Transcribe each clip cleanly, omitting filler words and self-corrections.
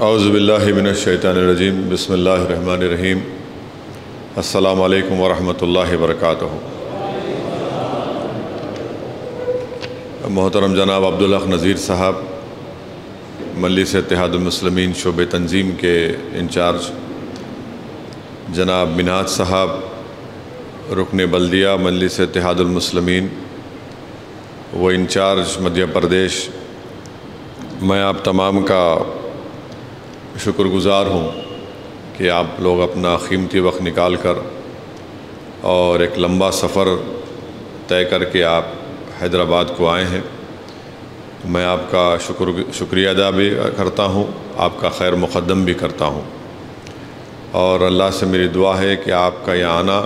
اعوذ باللہ من الشیطان الرجیم بسم اللہ الرحمن الرحیم السلام علیکم ورحمۃ اللہ وبرکاتہ۔ محترم جناب عبدالحق نذیر صاحب، مجلس اتحاد المسلمین شعبہ تنظیم کے انچارج، جناب منہاج صاحب رکن بلدیہ مجلس اتحاد المسلمین و انچارج مدھیہ پردیش، میں آپ تمام کا شکر گزار ہوں کہ آپ لوگ اپنا قیمتی وقت نکال کر اور ایک لمبا سفر طے کر کے آپ حیدرآباد کو آئے ہیں۔ میں آپ کا شکریہ ادا بھی کرتا ہوں، آپ کا خیر مقدم بھی کرتا ہوں، اور اللہ سے میری دعا ہے کہ آپ کا یہاں آنا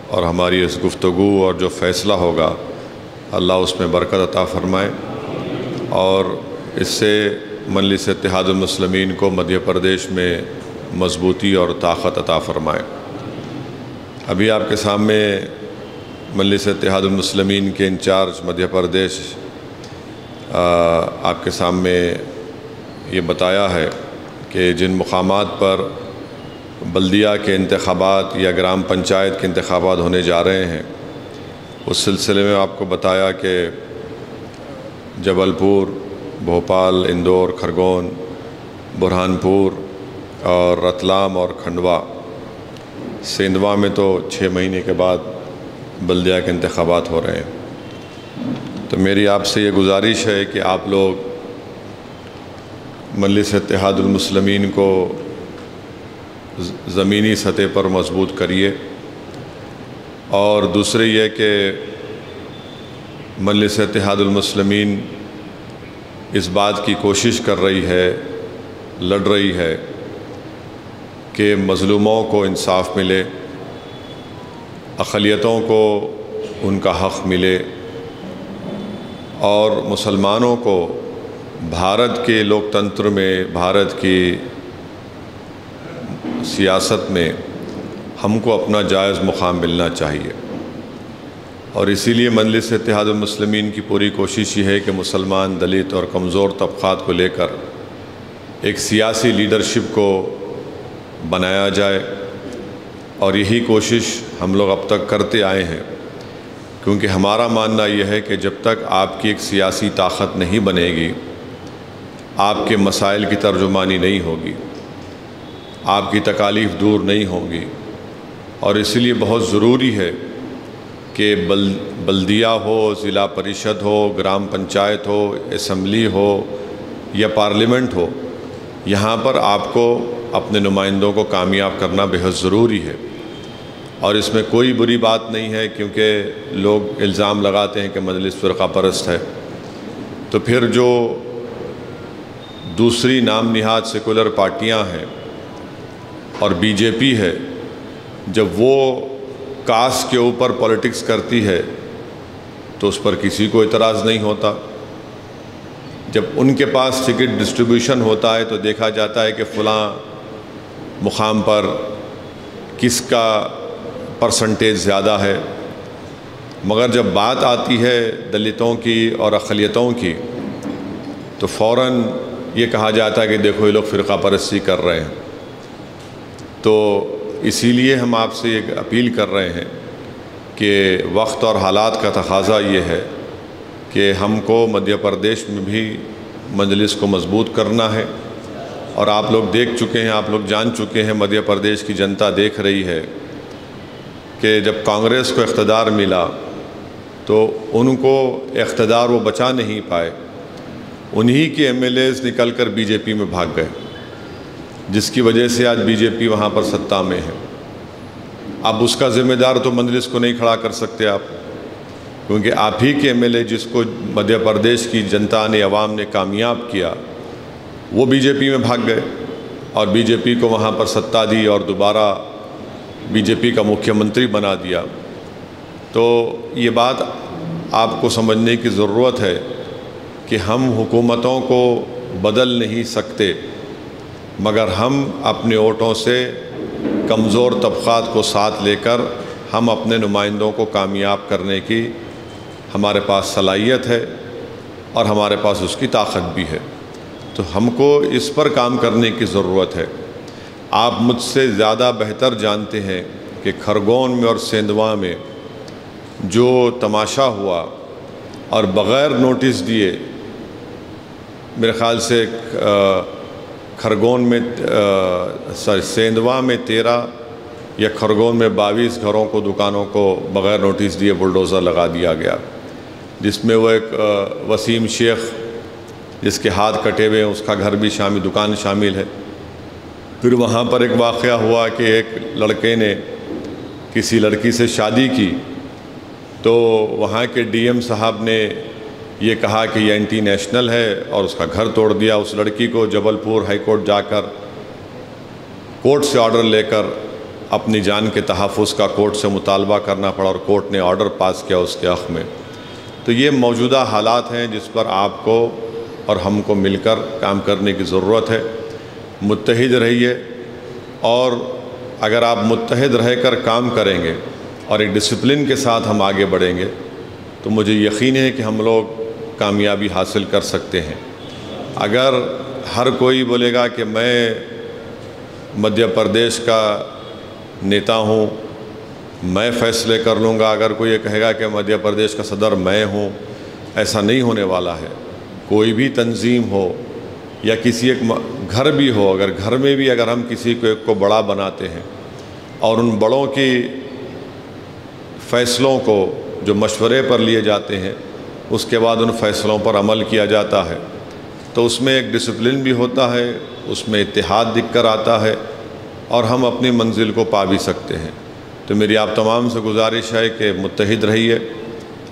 اور ہماری اس گفتگو اور جو فیصلہ ہوگا اللہ اس میں برکت عطا فرمائے، اور اس سے مجلس اتحاد المسلمین کو مدھیہ پردیش میں مضبوطی اور طاقت عطا فرمائے۔ ابھی آپ کے سامنے مجلس اتحاد المسلمین کے انچارج مدھیہ پردیش آپ کے سامنے یہ بتایا ہے کہ جن مقامات پر بلدیہ کے انتخابات یا گرام پنچایت کے انتخابات ہونے جا رہے ہیں، اس سلسلے میں آپ کو بتایا کہ جبل پور، بھوپال، اندور، کھرگون، برہان پور اور رتلام اور کھنڈوا، سیندوا میں تو 6 مہینے کے بعد بلدیہ کے انتخابات ہو رہے ہیں۔ تو میری آپ سے یہ گزارش ہے کہ آپ لوگ مجلس اتحاد المسلمین کو زمینی سطح پر مضبوط کریے، اور دوسرے یہ کہ مجلس اتحاد المسلمین اس بات کی کوشش کر رہی ہے، لڑ رہی ہے کہ مظلوموں کو انصاف ملے، اقلیتوں کو ان کا حق ملے، اور مسلمانوں کو بھارت کے لوک تنتر میں، بھارت کی سیاست میں ہم کو اپنا جائز مقام ملنا چاہیے۔ اور اسی لیے مجلس اتحاد المسلمین کی پوری کوشش یہ ہے کہ مسلمان، دلت اور کمزور طبقات کو لے کر ایک سیاسی لیڈرشپ کو بنایا جائے، اور یہی کوشش ہم لوگ اب تک کرتے آئے ہیں، کیونکہ ہمارا ماننا یہ ہے کہ جب تک آپ کی ایک سیاسی طاقت نہیں بنے گی، آپ کے مسائل کی ترجمانی نہیں ہوگی، آپ کی تکالیف دور نہیں ہوں گی، اور اسی لیے بہت ضروری ہے کہ بلدیہ ہو، ضلع پریشد ہو، گرام پنچایت ہو، اسمبلی ہو یا پارلیمنٹ ہو، یہاں پر آپ کو اپنے نمائندوں کو کامیاب کرنا بہت ضروری ہے۔ اور اس میں کوئی بری بات نہیں ہے، کیونکہ لوگ الزام لگاتے ہیں کہ مجلس فرقہ پرست ہے، تو پھر جو دوسری نام نہاد سیکولر پارٹیاں ہیں اور بی جے پی ہے، جب وہ کاسٹ کے اوپر پولیٹکس کرتی ہے تو اس پر کسی کو اعتراض نہیں ہوتا۔ جب ان کے پاس ٹکٹ ڈسٹریبیوشن ہوتا ہے تو دیکھا جاتا ہے کہ فلاں مقام پر کس کا پرسنٹیج زیادہ ہے، مگر جب بات آتی ہے دلتوں کی اور اقلیتوں کی تو فوراً یہ کہا جاتا ہے کہ دیکھو یہ لوگ فرقہ پرستی کر رہے ہیں۔ تو اسی لیے ہم آپ سے ایک اپیل کر رہے ہیں کہ وقت اور حالات کا تقاضا یہ ہے کہ ہم کو مدھیہ پردیش میں بھی مجلس کو مضبوط کرنا ہے، اور آپ لوگ دیکھ چکے ہیں، آپ لوگ جان چکے ہیں، مدھیہ پردیش کی جنتا دیکھ رہی ہے کہ جب کانگریس کو اقتدار ملا تو ان کو اقتدار وہ بچا نہیں پائے، انہی کے ایم ایل ایز نکل کر بی جے پی میں بھاگ گئے، جس کی وجہ سے آج بی جے پی وہاں پر سطح میں ہے۔ اب اس کا ذمہ دار تو مجلس کو نہیں کھڑا کر سکتے آپ، کیونکہ آپ ہی کے ایم ایل اے جس کو مدھیہ پردیش کی جنتا نے، عوام نے کامیاب کیا، وہ بی جے پی میں بھاگ گئے، اور بی جے پی کو وہاں پر سطح دی اور دوبارہ بی جے پی کا مکھیہ منتری بنا دیا۔ تو یہ بات آپ کو سمجھنے کی ضرورت ہے کہ ہم حکومتوں کو بدل نہیں سکتے، مگر ہم اپنے ووٹوں سے کمزور طبقات کو ساتھ لے کر ہم اپنے نمائندوں کو کامیاب کرنے کی ہمارے پاس صلاحیت ہے، اور ہمارے پاس اس کی طاقت بھی ہے۔ تو ہم کو اس پر کام کرنے کی ضرورت ہے۔ آپ مجھ سے زیادہ بہتر جانتے ہیں کہ کھرگون میں اور سیندواں میں جو تماشا ہوا اور بغیر نوٹس دیے، میرے خیال سے کھرگون میں سیندواں میں 13 یا کھرگون میں 22 گھروں کو، دکانوں کو بغیر نوٹس دیے بلڈوزر لگا دیا گیا، جس میں وہ ایک وسیم شیخ جس کے ہاتھ کٹے ہوئے ہیں، اس کا گھر بھی شامل، دکان شامل ہے۔ پھر وہاں پر ایک واقعہ ہوا کہ ایک لڑکے نے کسی لڑکی سے شادی کی، تو وہاں کے ڈی ایم صاحب نے یہ کہا کہ یہ اینٹی نیشنل ہے اور اس کا گھر توڑ دیا۔ اس لڑکی کو جبل پور ہائی کورٹ جا کر کورٹ سے آرڈر لے کر اپنی جان کے تحفظ کا کورٹ سے مطالبہ کرنا پڑا، اور کورٹ نے آرڈر پاس کیا اس کے حق میں۔ تو یہ موجودہ حالات ہیں جس پر آپ کو اور ہم کو مل کر کام کرنے کی ضرورت ہے۔ متحد رہیے، اور اگر آپ متحد رہ کر کام کریں گے اور ایک ڈسپلن کے ساتھ ہم آگے بڑھیں گے تو مجھے یقین ہے کہ ہم لوگ کامیابی حاصل کر سکتے ہیں۔ اگر ہر کوئی بولے گا کہ میں مدھیہ پردیش کا نیتا ہوں، میں فیصلے کر لوں گا، اگر کوئی یہ کہے گا کہ مدھیہ پردیش کا صدر میں ہوں، ایسا نہیں ہونے والا ہے۔ کوئی بھی تنظیم ہو یا کسی ایک گھر بھی ہو، اگر گھر میں بھی اگر ہم کسی کو ایک کو بڑا بناتے ہیں اور ان بڑوں کی فیصلوں کو جو مشورے پر لیے جاتے ہیں اس کے بعد ان فیصلوں پر عمل کیا جاتا ہے، تو اس میں ایک ڈسپلن بھی ہوتا ہے، اس میں اتحاد دکھ کر آتا ہے، اور ہم اپنی منزل کو پا بھی سکتے ہیں۔ تو میری آپ تمام سے گزارش ہے کہ متحد رہیے،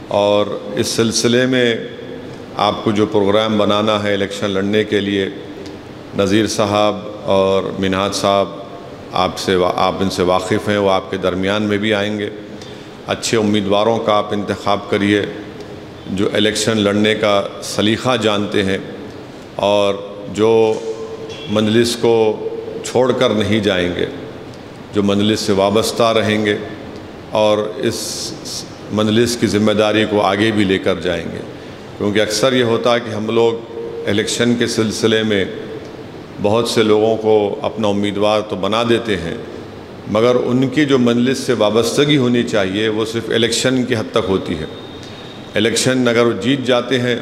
اور اس سلسلے میں آپ کو جو پروگرام بنانا ہے الیکشن لڑنے کے لیے، نذیر صاحب اور منہاج صاحب آپ ان سے واقف ہیں، وہ آپ کے درمیان میں بھی آئیں گے۔ اچھے امیدواروں کا آپ انتخاب کریے جو الیکشن لڑنے کا سلیقہ جانتے ہیں اور جو مجلس کو چھوڑ کر نہیں جائیں گے، جو مجلس سے وابستہ رہیں گے اور اس مجلس کی ذمہ داری کو آگے بھی لے کر جائیں گے۔ کیونکہ اکثر یہ ہوتا ہے کہ ہم لوگ الیکشن کے سلسلے میں بہت سے لوگوں کو اپنا امیدوار تو بنا دیتے ہیں، مگر ان کی جو مجلس سے وابستگی ہونی چاہیے وہ صرف الیکشن کی حد تک ہوتی ہے۔ الیکشن اگر وہ جیت جاتے ہیں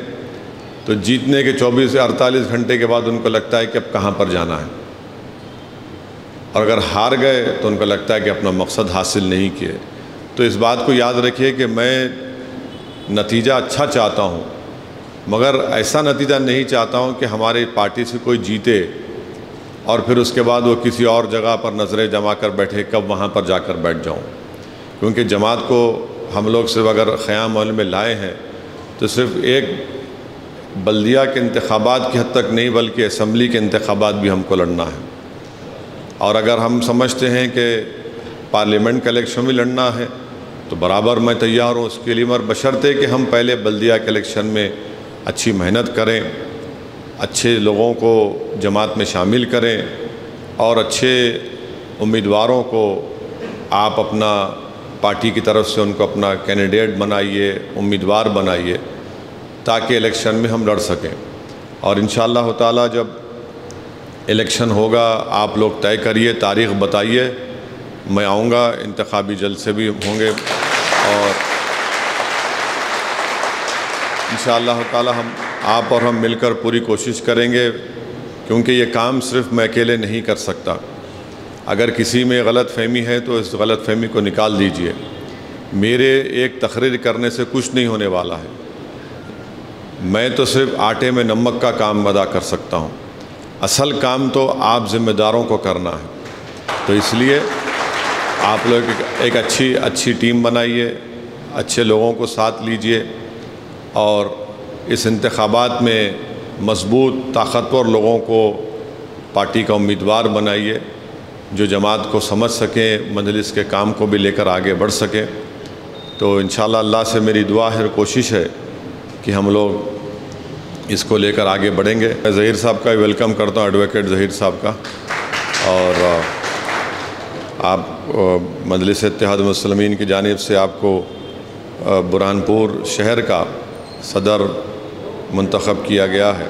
تو جیتنے کے 24 سے 48 گھنٹے کے بعد ان کو لگتا ہے کہ اب کہاں پر جانا ہے، اور اگر ہار گئے تو ان کو لگتا ہے کہ اپنا مقصد حاصل نہیں کیے۔ تو اس بات کو یاد رکھیے کہ میں نتیجہ اچھا چاہتا ہوں، مگر ایسا نتیجہ نہیں چاہتا ہوں کہ ہماری پارٹی سے کوئی جیتے اور پھر اس کے بعد وہ کسی اور جگہ پر نظریں جما کر بیٹھے، کب وہاں پر جا کر بیٹھ جاؤں۔ کیونکہ جماعت کو ہم لوگ صرف اگر خیام عمل میں لائے ہیں تو صرف ایک بلدیہ کے انتخابات کی حد تک نہیں بلکہ اسمبلی کے انتخابات بھی ہم کو لڑنا ہے، اور اگر ہم سمجھتے ہیں کہ پارلیمنٹ کا الیکشن بھی لڑنا ہے تو برابر میں تیار ہوں اس کے لیے، مگر بشرطے کہ ہم پہلے بلدیہ کے الیکشن میں اچھی محنت کریں، اچھے لوگوں کو جماعت میں شامل کریں، اور اچھے امیدواروں کو آپ اپنا پارٹی کی طرف سے ان کو اپنا کینڈیڈیٹ بنائیے، امیدوار بنائیے، تاکہ الیکشن میں ہم لڑ سکیں۔ اور انشاءاللہ تعالی جب الیکشن ہوگا آپ لوگ طے کریے، تاریخ بتائیے، میں آؤں گا، انتخابی جلسے بھی ہوں گے، اور انشاءاللہ تعالی آپ اور ہم مل کر پوری کوشش کریں گے، کیونکہ یہ کام صرف میں اکیلے نہیں کر سکتا۔ اگر کسی میں غلط فہمی ہے تو اس غلط فہمی کو نکال دیجئے۔ میرے ایک تقریر کرنے سے کچھ نہیں ہونے والا ہے، میں تو صرف آٹے میں نمک کا کام ادا کر سکتا ہوں، اصل کام تو آپ ذمہ داروں کو کرنا ہے۔ تو اس لیے آپ لوگ ایک اچھی ٹیم بنائیے، اچھے لوگوں کو ساتھ لیجئے، اور اس انتخابات میں مضبوط طاقتور لوگوں کو پارٹی کا امیدوار بنائیے جو جماعت کو سمجھ سکیں، مجلس کے کام کو بھی لے کر آگے بڑھ سکیں۔ تو انشاءاللہ اللہ سے میری دعا ہے اور کوشش ہے کہ ہم لوگ اس کو لے کر آگے بڑھیں گے۔ میں ظہیر صاحب کا ویلکم کرتا ہوں، ایڈوکیٹ ظہیر صاحب کا، اور آپ مجلس اتحاد المسلمین کی جانب سے آپ کو برہان پور شہر کا صدر منتخب کیا گیا ہے۔